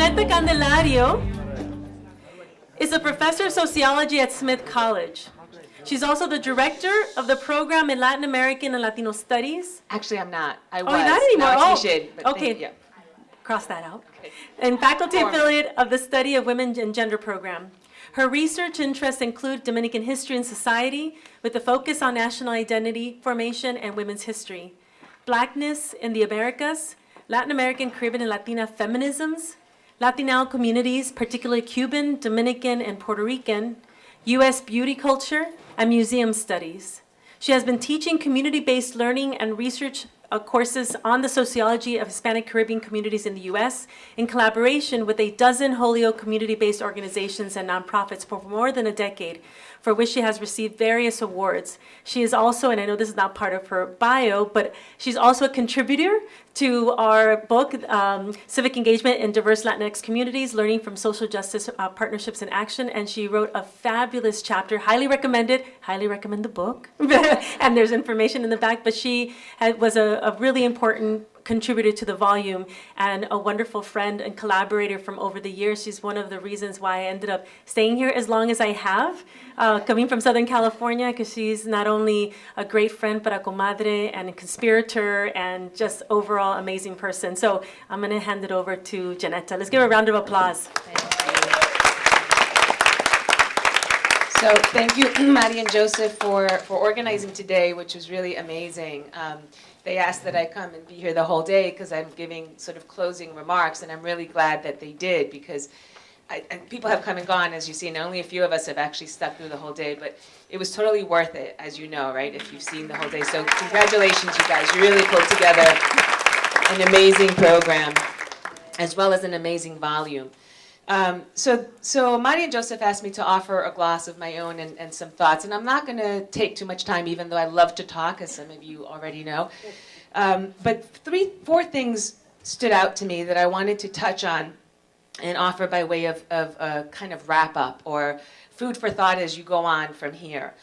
Ginetta Candelario is a professor of sociology at Smith College. She's also the director of the program in Latin American and Latino Studies. Actually, I'm not. I was. Oh, you're not anymore. Now Oh, it's Nishid, but okay. thank you. Cross that out. Okay. And faculty affiliate of the Study of Women and Gender program. Her research interests include Dominican history and society, with a focus on national identity formation and women's history, Blackness in the Americas, Latin American, Caribbean, and Latina feminisms, Latino communities, particularly Cuban, Dominican, and Puerto Rican, U.S. beauty culture, and museum studies. She has been teaching community-based learning and research courses on the sociology of Hispanic Caribbean communities in the U.S. in collaboration with a dozen Holyoke community-based organizations and nonprofits for more than a decade, for which she has received various awards. She is also, and I know this is not part of her bio, but she's also a contributor to our book, Civic Engagement in Diverse Latinx Communities, Learning from Social Justice Partnerships in Action, and she wrote a fabulous chapter, highly recommend the book, and there's information in the back, but she was a really important contributor to the volume and a wonderful friend and collaborator from over the years. She's one of the reasons why I ended up staying here as long as I have, coming from Southern California, because she's not only a great friend, but a comadre and a conspirator and just overall amazing person. So I'm going to hand it over to Ginetta. Let's give her a round of applause. So thank you, Maddie and Joseph, for organizing today, which was really amazing. They asked that I come and be here the whole day because I'm giving sort of closing remarks, and I'm really glad that they did because and people have come and gone, as you see, and only a few of us have actually stuck through the whole day, but it was totally worth it, as you know, right, if you've seen the whole day. So congratulations, you guys. You really pulled together an amazing program, as well as an amazing volume. So Maddie and Joseph asked me to offer a gloss of my own and some thoughts, and I'm not going to take too much time, even though I love to talk, as some of you already know. But four things stood out to me that I wanted to touch on and offer by way of a kind of wrap-up or food for thought as you go on from here.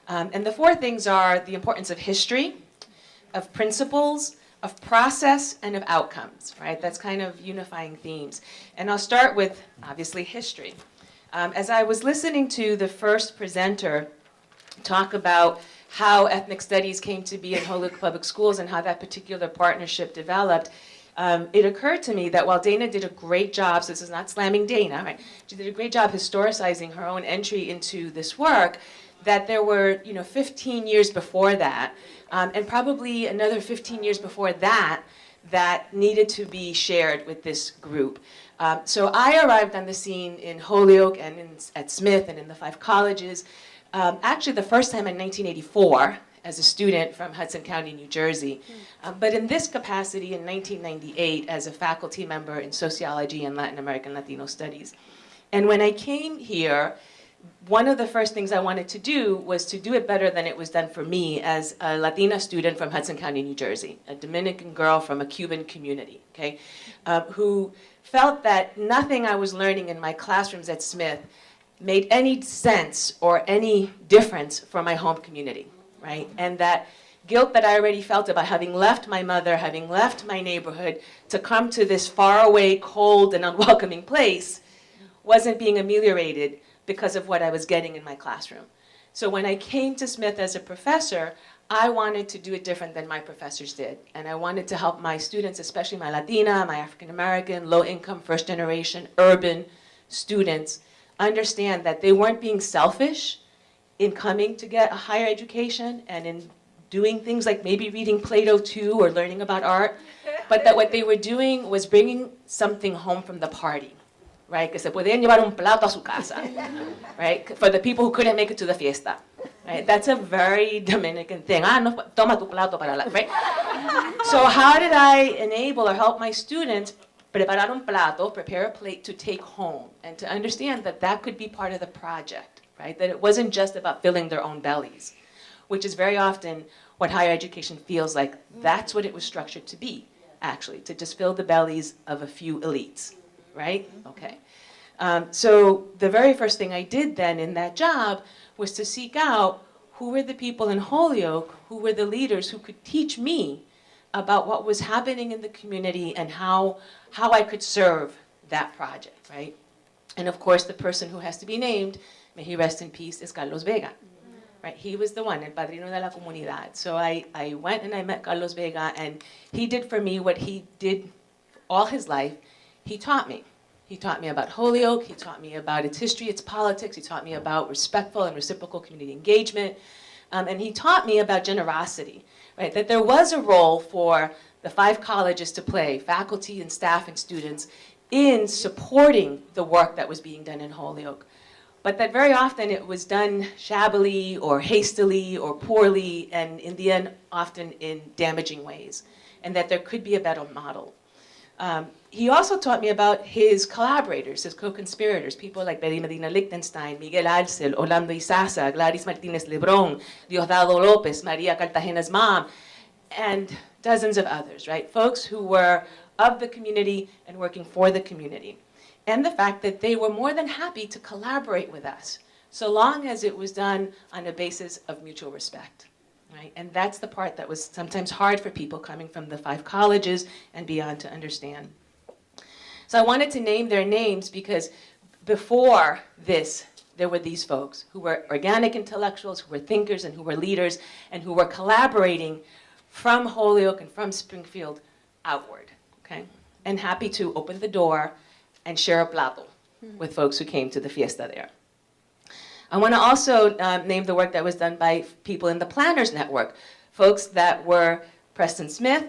And the four things are the importance of history, of principles, of process, and of outcomes, right? That's kind of unifying themes. And I'll start with, obviously, history. As I was listening to the first presenter talk about how ethnic studies came to be in Holyoke Public Schools and how that particular partnership developed, it occurred to me that while Dana did a great job, so this is not slamming Dana, right? She did a great job historicizing her own entry into this work, that there were 15 years before that, and probably another 15 years before that, that needed to be shared with this group. So I arrived on the scene in Holyoke and at Smith and in the 5 colleges, actually the first time in 1984 as a student from Hudson County, New Jersey. But in this capacity in 1998 as a faculty member in sociology and Latin American Latino studies. And when I came here, one of the first things I wanted to do was to do it better than it was done for me as a Latina student from Hudson County, New Jersey, a Dominican girl from a Cuban community, okay, who felt that nothing I was learning in my classrooms at Smith made any sense or any difference for my home community, right? And that guilt that I already felt about having left my mother, having left my neighborhood to come to this faraway, cold, and unwelcoming place wasn't being ameliorated because of what I was getting in my classroom. So when I came to Smith as a professor, I wanted to do it different than my professors did. And I wanted to help my students, especially my Latina, my African American, low income, first generation, urban students, understand that they weren't being selfish in coming to get a higher education and in doing things like maybe reading Plato too or learning about art, but that what they were doing was bringing something home from the party. Right? Que se podían llevar un plato a su casa, right? For the people who couldn't make it to the fiesta, right? That's a very Dominican thing. No, toma tu plato para la, right? So how did I enable or help my students preparar un plato, prepare a plate to take home, and to understand that that could be part of the project, right? That it wasn't just about filling their own bellies, which is very often what higher education feels like. That's what it was structured to be, actually, to just fill the bellies of a few elites. Right? Okay. So the very first thing I did then in that job was to seek out who were the people in Holyoke, who were the leaders who could teach me about what was happening in the community and how I could serve that project, right? And of course, the person who has to be named, may he rest in peace, is Carlos Vega. Right, he was the one, el padrino de la comunidad. So I went and I met Carlos Vega, and he did for me what he did all his life. He taught me. He taught me about Holyoke, he taught me about its history, its politics, he taught me about respectful and reciprocal community engagement, and he taught me about generosity, right? That there was a role for the 5 colleges to play, faculty and staff and students, in supporting the work that was being done in Holyoke. But that very often it was done shabbily or hastily or poorly, and in the end, often in damaging ways, and that there could be a better model. He also taught me about his collaborators, his co-conspirators, people like Betty Medina Lichtenstein, Miguel Alcel, Orlando Izaza, Gladys Martinez Lebrón, Diosdado López, Maria Cartagena's mom, and dozens of others, right? Folks who were of the community and working for the community. And the fact that they were more than happy to collaborate with us, so long as it was done on a basis of mutual respect, right? And that's the part that was sometimes hard for people coming from the 5 colleges and beyond to understand. So I wanted to name their names because before this, there were these folks who were organic intellectuals, who were thinkers and who were leaders, and who were collaborating from Holyoke and from Springfield outward, okay? And happy to open the door and share a plato with folks who came to the fiesta there. I want to also name the work that was done by people in the Planners Network, folks that were Preston Smith,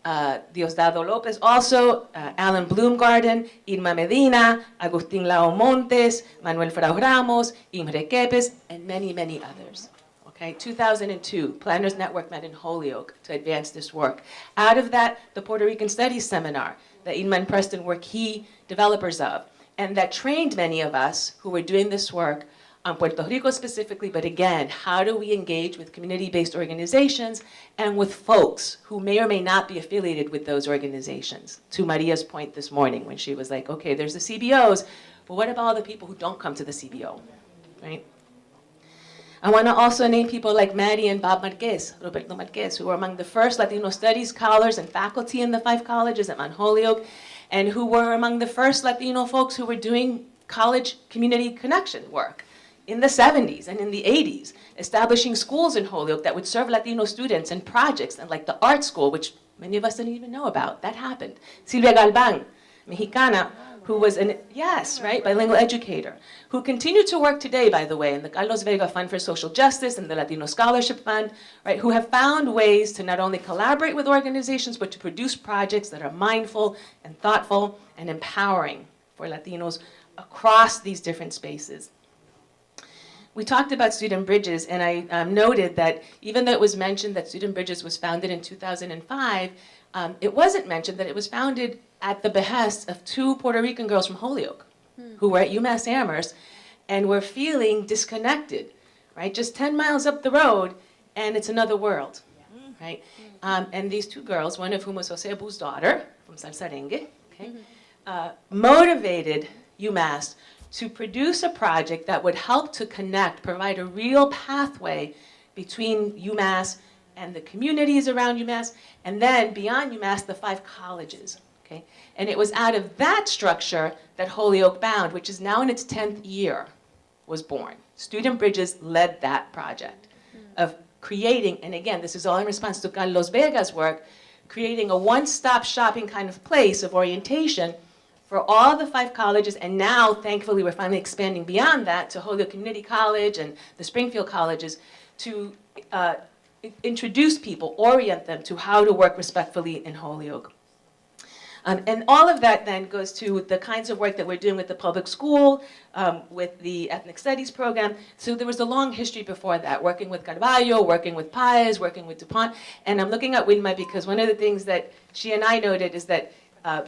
Diosdado Lopez also, Alan Bloomgarden, Irma Medina, Agustin Lao Montes, Manuel Frau Ramos, Imre Kepes, and many, many others. Okay, 2002, Planners Network met in Holyoke to advance this work. Out of that, the Puerto Rican Studies Seminar that Irma and Preston were key developers of, and that trained many of us who were doing this work on Puerto Rico specifically, but again, how do we engage with community-based organizations and with folks who may or may not be affiliated with those organizations? To Maria's point this morning when she was like, okay, there's the CBOs, but what about all the people who don't come to the CBO, right? I want to also name people like Maddie and Bob Marquez, Roberto Marquez, who were among the first Latino studies scholars and faculty in the 5 colleges at Mount Holyoke, and who were among the first Latino folks who were doing college community connection work in the 70s and in the 80s, establishing schools in Holyoke that would serve Latino students and projects, and like the art school, which many of us didn't even know about. That happened. Silvia Galvan, Mexicana, who was bilingual educator, who continued to work today, by the way, in the Carlos Vega Fund for Social Justice and the Latino Scholarship Fund, right, who have found ways to not only collaborate with organizations, but to produce projects that are mindful and thoughtful and empowering for Latinos across these different spaces. We talked about Student Bridges, and I noted that even though it was mentioned that Student Bridges was founded in 2005, it wasn't mentioned that it was founded at the behest of 2 Puerto Rican girls from Holyoke who were at UMass Amherst and were feeling disconnected, right? Just 10 miles up the road, and it's another world, right? And these 2 girls, one of whom was Jose Abu's daughter from Salsarengue, okay, motivated UMass to produce a project that would help to connect, provide a real pathway between UMass and the communities around UMass, and then beyond UMass, the 5 colleges. Okay? And it was out of that structure that Holyoke Bound, which is now in its 10th year, was born. Student Bridges led that project of creating, and again, this is all in response to Carlos Vega's work, creating a one-stop shopping kind of place of orientation for all the 5 colleges, and now, thankfully, we're finally expanding beyond that to Holyoke Community College and the Springfield colleges to introduce people, orient them to how to work respectfully in Holyoke. And all of that then goes to the kinds of work that we're doing with the public school, with the ethnic studies program. So there was a long history before that, working with Carvalho, working with Paez, working with DuPont. And I'm looking at Wilma because one of the things that she and I noted is that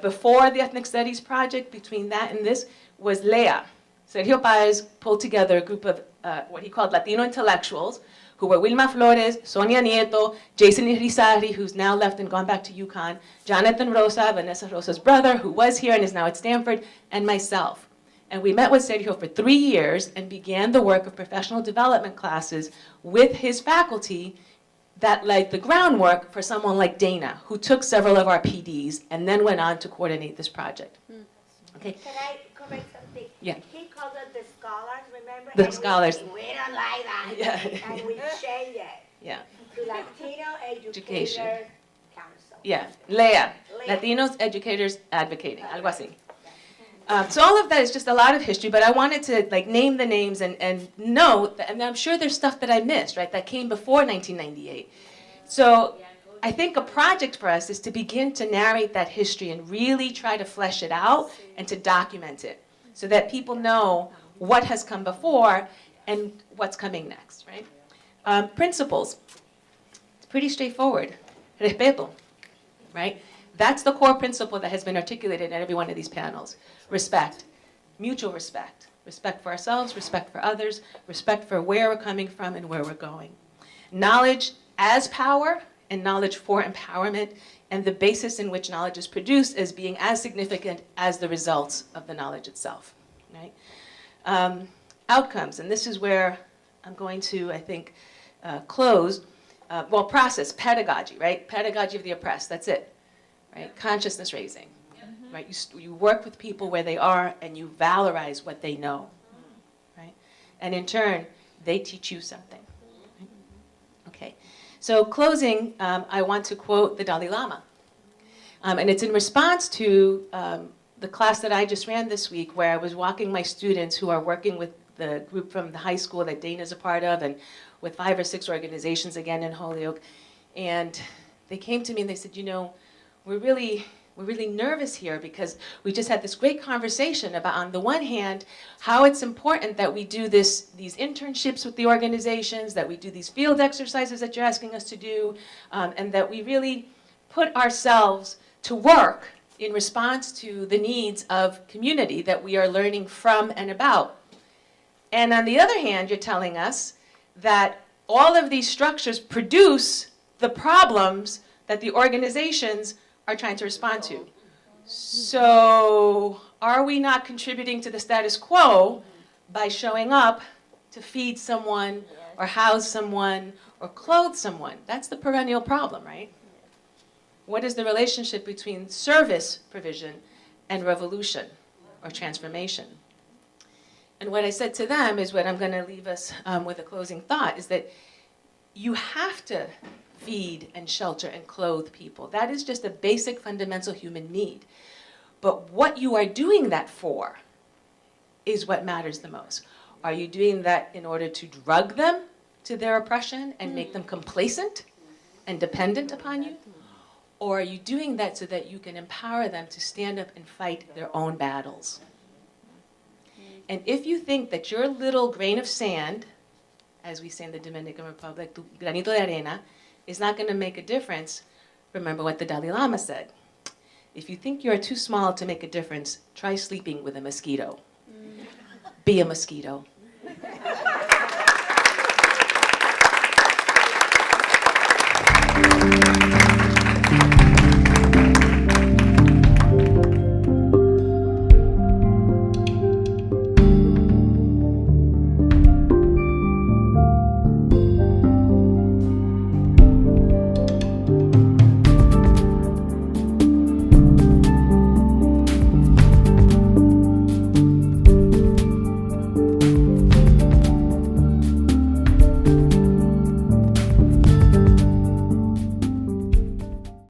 before the ethnic studies project, between that and this, was Lea. Sergio Paez pulled together a group of what he called Latino intellectuals, who were Wilma Flores, Sonia Nieto, Jason Irizarry, who's now left and gone back to UConn, Jonathan Rosa, Vanessa Rosa's brother, who was here and is now at Stanford, and myself. And we met with Sergio for 3 years and began the work of professional development classes with his faculty that laid the groundwork for someone like Dana, who took several of our PDs and then went on to coordinate this project. Okay, Okay. Can I correct something? Yeah. He called it the scholars, remember? The And scholars. We don't like that. Yeah. And we changed it Yeah. to Latino Education. Educator Council. Yeah. LEA. LEA. Latinos Educators Advocating. Algo así. So all of that is just a lot of history, but I wanted to like name the names and note that, and I'm sure there's stuff that I missed, right, that came before 1998. So I think a project for us is to begin to narrate that history and really try to flesh it out and to document it so that people know what has come before and what's coming next, right? Principles. It's pretty straightforward. Respeto, right? That's the core principle that has been articulated in every one of these panels. Respect, mutual respect. Respect for ourselves, respect for others, respect for where we're coming from and where we're going. Knowledge as power and knowledge for empowerment, and the basis in which knowledge is produced as being as significant as the results of the knowledge itself, right? Outcomes, and this is where I'm going to, I think, close. Well, process, pedagogy, right? Pedagogy of the oppressed, that's it, right? Consciousness raising, right? You work with people where they are and you valorize what they know, right? And in turn, they teach you something. Right? Okay, so closing, I want to quote the Dalai Lama. And it's in response to the class that I just ran this week where I was walking my students who are working with the group from the high school that Dana's a part of and with 5 or 6 organizations again in Holyoke. And they came to me and they said, you know, we're really nervous here because we just had this great conversation about, on the one hand, how it's important that we do these internships with the organizations, that we do these field exercises that you're asking us to do, and that we really put ourselves to work in response to the needs of community that we are learning from and about. And on the other hand, you're telling us that all of these structures produce the problems that the organizations are trying to respond to. So are we not contributing to the status quo by showing up to feed someone or house someone or clothe someone? That's the perennial problem, right? What is the relationship between service provision and revolution or transformation? And what I said to them is what I'm going to leave us with a closing thought, is that you have to feed and shelter and clothe people. That is just a basic fundamental human need. But what you are doing that for is what matters the most. Are you doing that in order to drug them to their oppression and make them complacent and dependent upon you? Or are you doing that so that you can empower them to stand up and fight their own battles? And if you think that your little grain of sand, as we say in the Dominican Republic, tu granito de arena, is not going to make a difference, remember what the Dalai Lama said. If you think you're too small to make a difference, try sleeping with a mosquito. Be a mosquito.